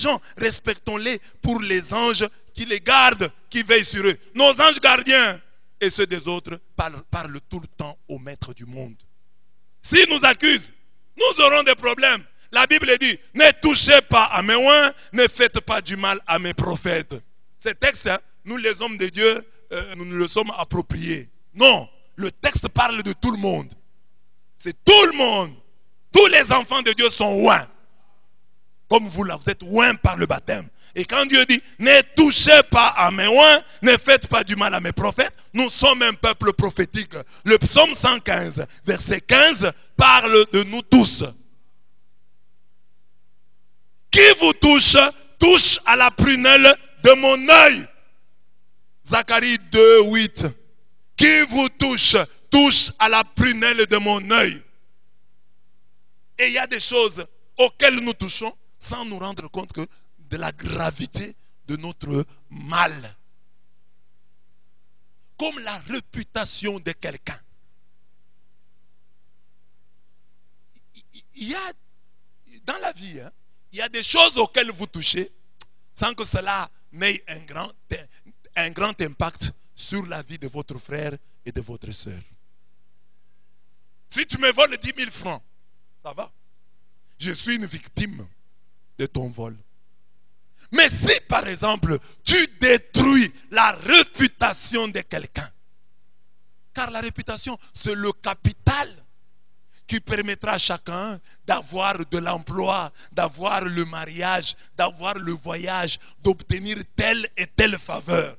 gens, respectons-les pour les anges qui les gardent, qui veillent sur eux. Nos anges gardiens et ceux des autres parlent tout le temps au maître du monde. S'ils nous accusent, nous aurons des problèmes. La Bible dit, ne touchez pas à mes oins, ne faites pas du mal à mes prophètes. Ces textes, nous les hommes de Dieu, nous nous le sommes appropriés. Non, le texte parle de tout le monde. C'est tout le monde. Tous les enfants de Dieu sont oints. Comme vous là, vous êtes oints par le baptême. Et quand Dieu dit, ne touchez pas à mes oints, ne faites pas du mal à mes prophètes, nous sommes un peuple prophétique. Le psaume 115, verset 15, parle de nous tous. Qui vous touche, touche à la prunelle de mon œil. Zacharie 2, 8. Qui vous touche, touche à la prunelle de mon œil. Et il y a des choses auxquelles nous touchons sans nous rendre compte que de la gravité de notre mal. Comme la réputation de quelqu'un. Il y a, dans la vie, il y a des choses auxquelles vous touchez sans que cela n'ait un grand impact sur la vie de votre frère et de votre soeur. Si tu me voles 10 000 francs, ça va. Je suis une victime de ton vol. Mais si par exemple tu détruis la réputation de quelqu'un, car la réputation c'est le capital qui permettra à chacun d'avoir de l'emploi, d'avoir le mariage, d'avoir le voyage, d'obtenir telle et telle faveur.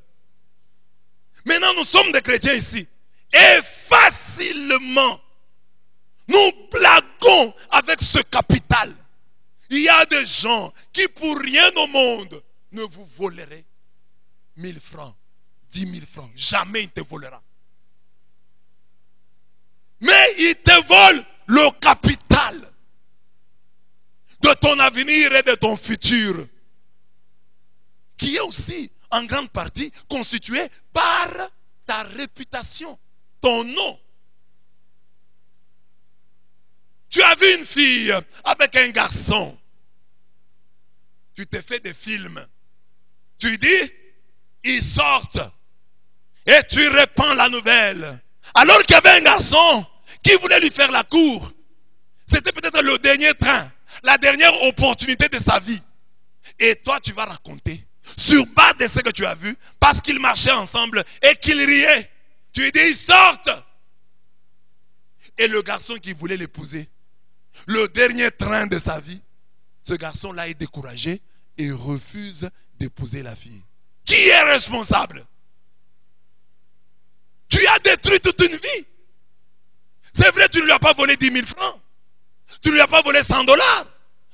Maintenant nous sommes des chrétiens ici et facilement nous blaguons avec ce capital. Il y a des gens qui pour rien au monde ne vous voleraient 1000 francs, 10 000 francs. Jamais il te volera. Mais il te vole le capital de ton avenir et de ton futur, qui est aussi en grande partie constitué par ta réputation, ton nom. Tu as vu une fille avec un garçon. Tu te fais des films. Tu dis, ils sortent. Et tu répands la nouvelle. Alors qu'il y avait un garçon qui voulait lui faire la cour. C'était peut-être le dernier train, la dernière opportunité de sa vie. Et toi, tu vas raconter, sur base de ce que tu as vu, parce qu'ils marchaient ensemble et qu'ils riaient. Tu lui dis, ils sortent. Et le garçon qui voulait l'épouser, le dernier train de sa vie, ce garçon-là est découragé et refuse d'épouser la fille. Qui est responsable? Tu as détruit toute une vie. C'est vrai, tu ne lui as pas volé 10 000 francs. Tu ne lui as pas volé 100 $.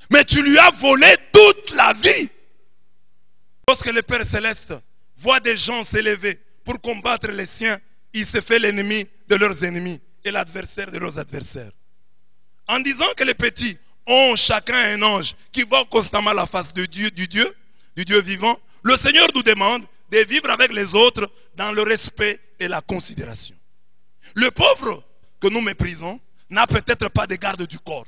Mais tu lui as volé toute la vie. Lorsque le Père Céleste voit des gens s'élever pour combattre les siens, il se fait l'ennemi de leurs ennemis et l'adversaire de leurs adversaires. En disant que les petits ont chacun un ange qui voit constamment la face de Dieu, du Dieu vivant, le Seigneur nous demande de vivre avec les autres dans le respect et la considération. Le pauvre que nous méprisons n'a peut-être pas de garde du corps.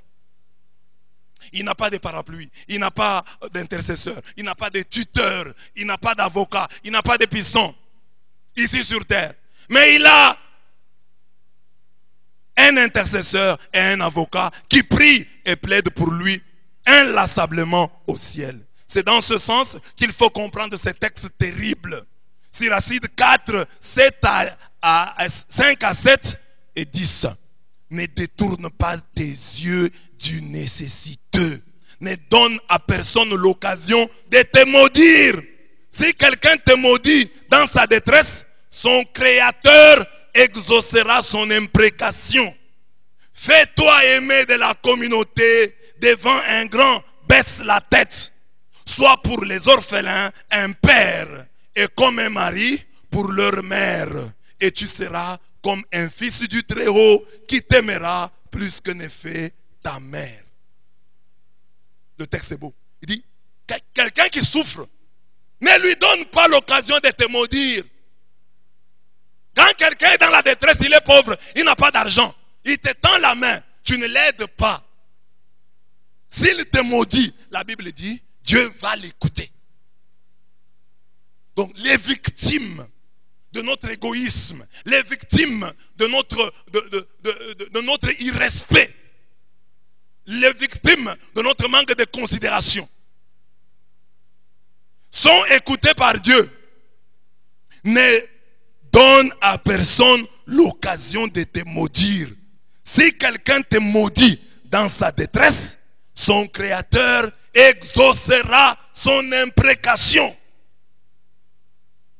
Il n'a pas de parapluie, il n'a pas d'intercesseur, il n'a pas de tuteur, il n'a pas d'avocat, il n'a pas de piston ici sur terre. Mais il a un intercesseur et un avocat qui prie et plaide pour lui inlassablement au ciel. C'est dans ce sens qu'il faut comprendre ces textes terribles. Siracide 4, 5 à 7 et 10. Ne détourne pas tes yeux du nécessiteux. Ne donne à personne l'occasion de te maudire. Si quelqu'un te maudit dans sa détresse, son créateur exaucera son imprécation. Fais-toi aimer de la communauté devant un grand, baisse la tête. Sois pour les orphelins un père et comme un mari pour leur mère. Et tu seras comme un fils du Très-Haut qui t'aimera plus que ne fait ta mère. Le texte est beau. Il dit, quelqu'un qui souffre, ne lui donne pas l'occasion de te maudire. Quand quelqu'un est dans la détresse, il est pauvre, il n'a pas d'argent, il te tend la main, tu ne l'aides pas. S'il te maudit, la Bible dit, Dieu va l'écouter. Donc les victimes de notre égoïsme, les victimes de notre irrespect, les victimes de notre manque de considération sont écoutées par Dieu. Ne donne à personne l'occasion de te maudire. Si quelqu'un te maudit dans sa détresse, son Créateur exaucera son imprécation.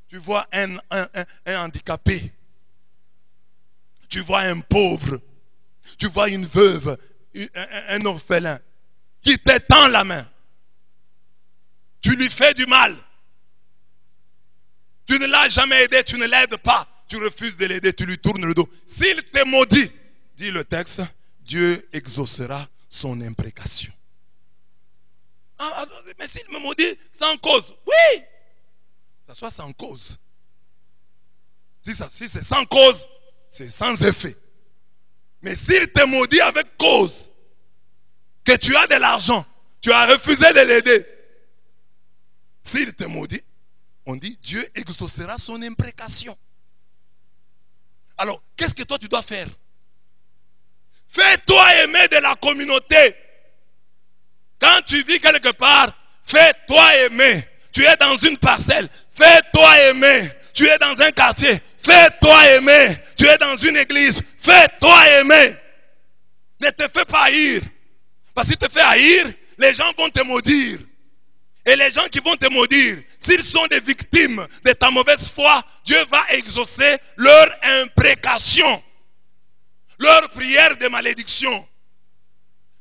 Tu vois un handicapé, tu vois un pauvre, tu vois une veuve, un orphelin qui te tend la main. Tu lui fais du mal. Tu ne l'as jamais aidé, tu ne l'aides pas. Tu refuses de l'aider, tu lui tournes le dos. S'il te maudit, dit le texte, Dieu exaucera son imprécation. Ah, mais s'il me maudit sans cause, oui, ça soit sans cause. Si c'est sans cause, c'est sans effet. Mais s'il te maudit avec cause, que tu as de l'argent, tu as refusé de l'aider, s'il te maudit, on dit Dieu exaucera son imprécation. Alors, qu'est-ce que toi tu dois faire? Fais-toi aimer de la communauté. Quand tu vis quelque part, fais-toi aimer. Tu es dans une parcelle, fais-toi aimer. Tu es dans un quartier, fais-toi aimer. Tu es dans une église, fais-toi aimer. Ne te fais pas haïr. Parce que si tu te fais haïr, les gens vont te maudire. Et les gens qui vont te maudire, s'ils sont des victimes de ta mauvaise foi, Dieu va exaucer leur imprécation, leur prière de malédiction.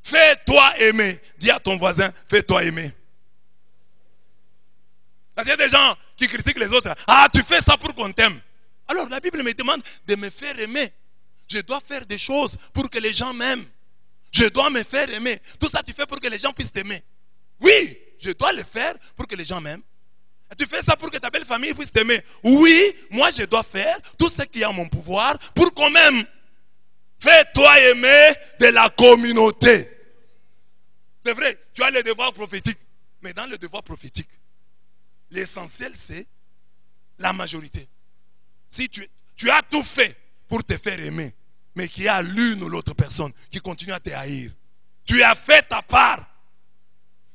Fais-toi aimer. Dis à ton voisin, fais-toi aimer. Parce qu'il y a des gens qui critiquent les autres. Ah, tu fais ça pour qu'on t'aime. Alors la Bible me demande de me faire aimer. Je dois faire des choses pour que les gens m'aiment. Je dois me faire aimer. Tout ça tu fais pour que les gens puissent t'aimer. Oui, je dois le faire pour que les gens m'aiment. Tu fais ça pour que ta belle famille puisse t'aimer. Oui, moi je dois faire tout ce qui est en mon pouvoir pour qu'on m'aime. Fais-toi aimer de la communauté. C'est vrai, tu as le devoir prophétique. Mais dans le devoir prophétique, l'essentiel c'est la majorité. Si tu as tout fait pour te faire aimer, mais qu'il y a l'une ou l'autre personne qui continue à te haïr, tu as fait ta part.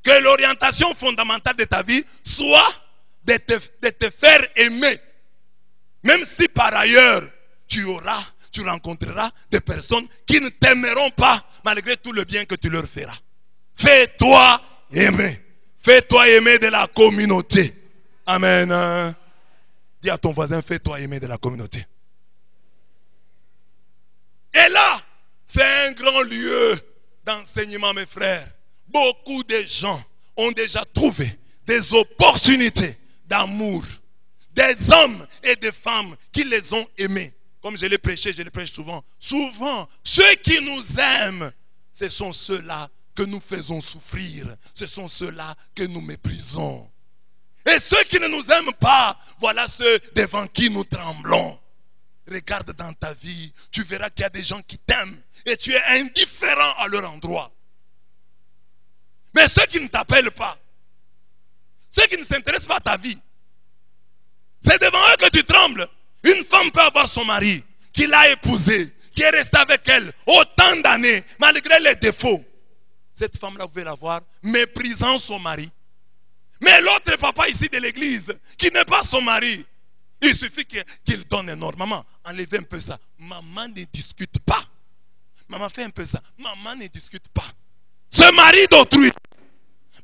Que l'orientation fondamentale de ta vie soit de te faire aimer. Même si par ailleurs tu rencontreras des personnes qui ne t'aimeront pas malgré tout le bien que tu leur feras. Fais-toi aimer. Fais-toi aimer de la communauté. Amen. Dis à ton voisin, fais-toi aimer de la communauté. Et là, c'est un grand lieu d'enseignement, mes frères. Beaucoup de gens ont déjà trouvé des opportunités d'amour. Des hommes et des femmes qui les ont aimés. Comme je l'ai prêché, je le prêche souvent. Souvent, ceux qui nous aiment, ce sont ceux-là que nous faisons souffrir. Ce sont ceux-là que nous méprisons. Et ceux qui ne nous aiment pas, voilà ceux devant qui nous tremblons. Regarde dans ta vie, tu verras qu'il y a des gens qui t'aiment et tu es indifférent à leur endroit. Mais ceux qui ne t'appellent pas, ceux qui ne s'intéressent pas à ta vie, c'est devant eux que tu trembles. Une femme peut avoir son mari, qui l'a épousé, qui est resté avec elle autant d'années, malgré les défauts. Cette femme-là, vous pouvez la voir méprisant son mari. Mais l'autre papa ici de l'église, qui n'est pas son mari, il suffit qu'il donne énormément. Enlevez un peu ça. Maman ne discute pas. Maman fait un peu ça. Maman ne discute pas. Ce mari d'autrui,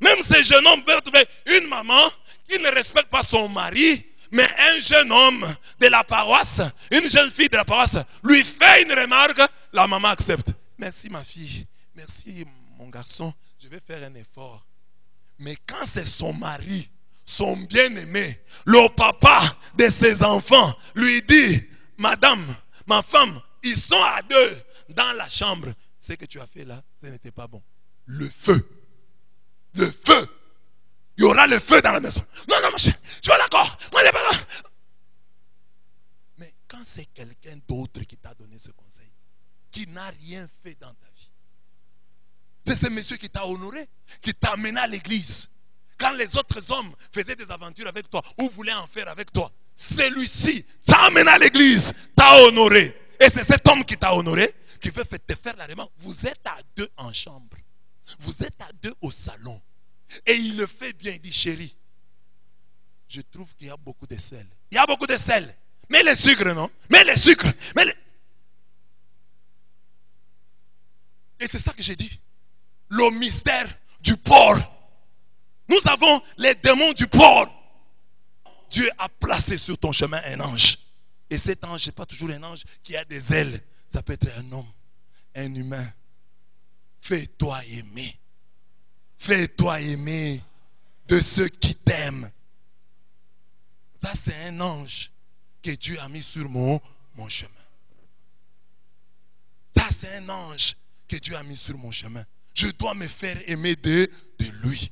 même ces jeunes hommes veulent trouver une maman qui ne respecte pas son mari, mais un jeune homme de la paroisse, une jeune fille de la paroisse, lui fait une remarque, la maman accepte. Merci ma fille, merci mon garçon, je vais faire un effort. Mais quand c'est son mari, son bien-aimé, le papa de ses enfants, lui dit, madame, ma femme, ils sont à deux dans la chambre. Ce que tu as fait là, ce n'était pas bon. Le feu. Le feu. Il y aura le feu dans la maison. Non, non, je suis pas d'accord. Moi, je suis pas d'accord. Mais quand c'est quelqu'un d'autre qui t'a donné ce conseil, qui n'a rien fait dans ta vie, c'est ce monsieur qui t'a honoré, qui t'a amené à l'église. quand les autres hommes faisaient des aventures avec toi ou voulaient en faire avec toi, celui-ci t'a amené à l'église, t'a honoré. Et c'est cet homme qui t'a honoré qui veut te faire la remarque. Vous êtes à deux en chambre. Vous êtes à deux au salon. Et il le fait bien. Il dit, chérie, je trouve qu'il y a beaucoup de sel. Il y a beaucoup de sel. Mais les sucres, non? Mais les sucres. Et c'est ça que j'ai dit. Le mystère du porc. Nous avons les démons du porc. Dieu a placé sur ton chemin un ange. Et cet ange, ce n'est pas toujours un ange qui a des ailes. Ça peut être un homme, un humain. Fais-toi aimer. Fais-toi aimer de ceux qui t'aiment. Ça, c'est un ange que Dieu a mis sur mon chemin. Ça, c'est un ange que Dieu a mis sur mon chemin. Je dois me faire aimer de lui.